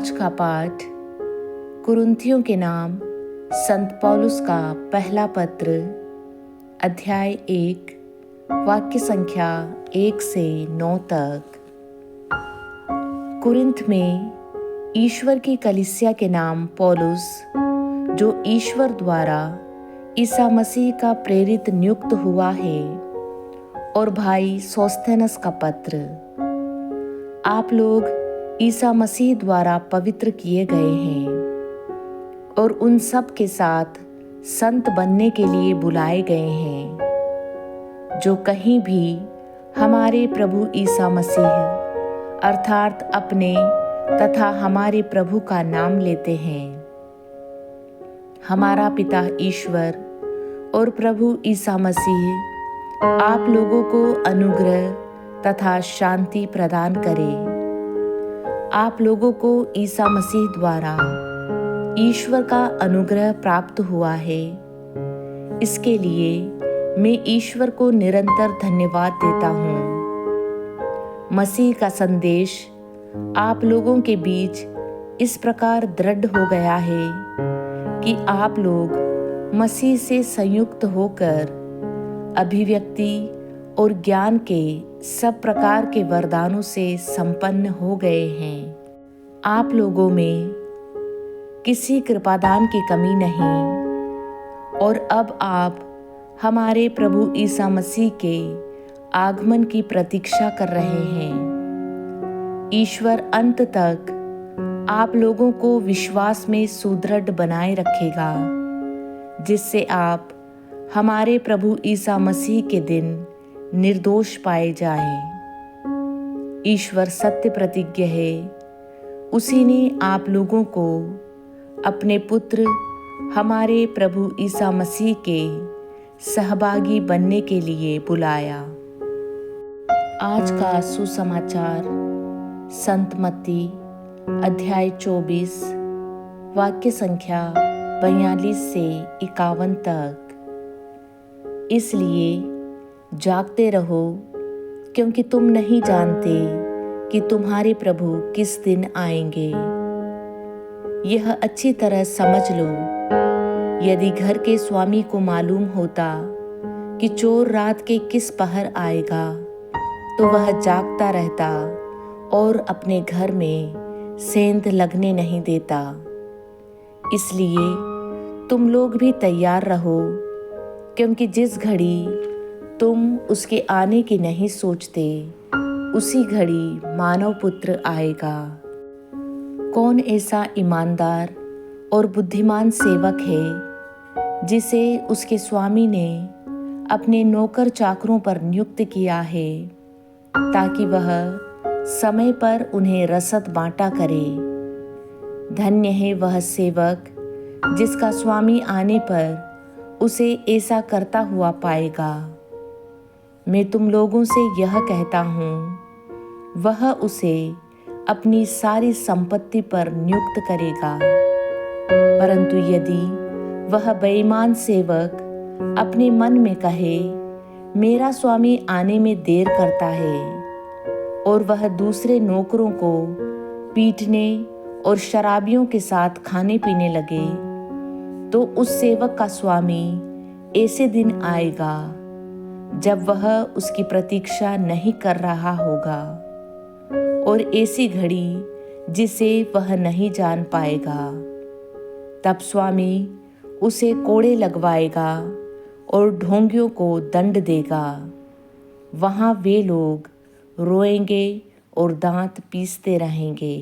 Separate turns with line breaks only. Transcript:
आज का पाठ कुरिन्थियों के नाम संत पौलुस का पहला पत्र, अध्याय 1, वाक्य संख्या 1 से 9 तक। कुरिन्थ में ईश्वर की कलीसिया के नाम पौलुस, जो ईश्वर द्वारा ईसा मसीह का प्रेरित नियुक्त हुआ है, और भाई सोस्थेनस का पत्र। आप लोग ईसा मसीह द्वारा पवित्र किए गए हैं और उन सब के साथ संत बनने के लिए बुलाए गए हैं, जो कहीं भी हमारे प्रभु ईसा मसीह अर्थात अपने तथा हमारे प्रभु का नाम लेते हैं। हमारा पिता ईश्वर और प्रभु ईसा मसीह आप लोगों को अनुग्रह तथा शांति प्रदान करे। आप लोगों को ईसा मसीह द्वारा ईश्वर का अनुग्रह प्राप्त हुआ है। इसके लिए मैं ईश्वर को निरंतर धन्यवाद देता हूँ। मसीह का संदेश आप लोगों के बीच इस प्रकार दृढ़ हो गया है कि आप लोग मसीह से संयुक्त होकर अभिव्यक्ति और ज्ञान के सब प्रकार के वरदानों से संपन्न हो गए हैं। आप लोगों में किसी कृपादान की कमी नहीं, और अब आप हमारे प्रभु ईसा मसीह के आगमन की प्रतीक्षा कर रहे हैं। ईश्वर अंत तक आप लोगों को विश्वास में सुदृढ़ बनाए रखेगा, जिससे आप हमारे प्रभु ईसा मसीह के दिन निर्दोष पाए जाएं। ईश्वर सत्य प्रतिज्ञ है। उसी ने आप लोगों को अपने पुत्र हमारे प्रभु ईसा मसीह के सहभागी बनने के लिए बुलाया। आज का सुसमाचार संत मत्ती अध्याय 24, वाक्य संख्या 42 से 51 तक। इसलिए जागते रहो, क्योंकि तुम नहीं जानते कि तुम्हारे प्रभु किस दिन आएंगे। यह अच्छी तरह समझ लो, यदि घर के स्वामी को मालूम होता कि चोर रात के किस पहर आएगा, तो वह जागता रहता और अपने घर में सेंध लगने नहीं देता। इसलिए तुम लोग भी तैयार रहो, क्योंकि जिस घड़ी तुम उसके आने की नहीं सोचते, उसी घड़ी मानव पुत्र आएगा। कौन ऐसा ईमानदार और बुद्धिमान सेवक है, जिसे उसके स्वामी ने अपने नौकर चाकरों पर नियुक्त किया है, ताकि वह समय पर उन्हें रसद बांटा करे। धन्य है वह सेवक जिसका स्वामी आने पर उसे ऐसा करता हुआ पाएगा। मैं तुम लोगों से यह कहता हूँ, वह उसे अपनी सारी संपत्ति पर नियुक्त करेगा। परंतु यदि वह बेईमान सेवक अपने मन में कहे, मेरा स्वामी आने में देर करता है, और वह दूसरे नौकरों को पीटने और शराबियों के साथ खाने पीने लगे, तो उस सेवक का स्वामी ऐसे दिन आएगा जब वह उसकी प्रतीक्षा नहीं कर रहा होगा, और ऐसी घड़ी जिसे वह नहीं जान पाएगा। तब स्वामी उसे कोड़े लगवाएगा और ढोंगियों को दंड देगा। वहाँ वे लोग रोएंगे और दांत पीसते रहेंगे।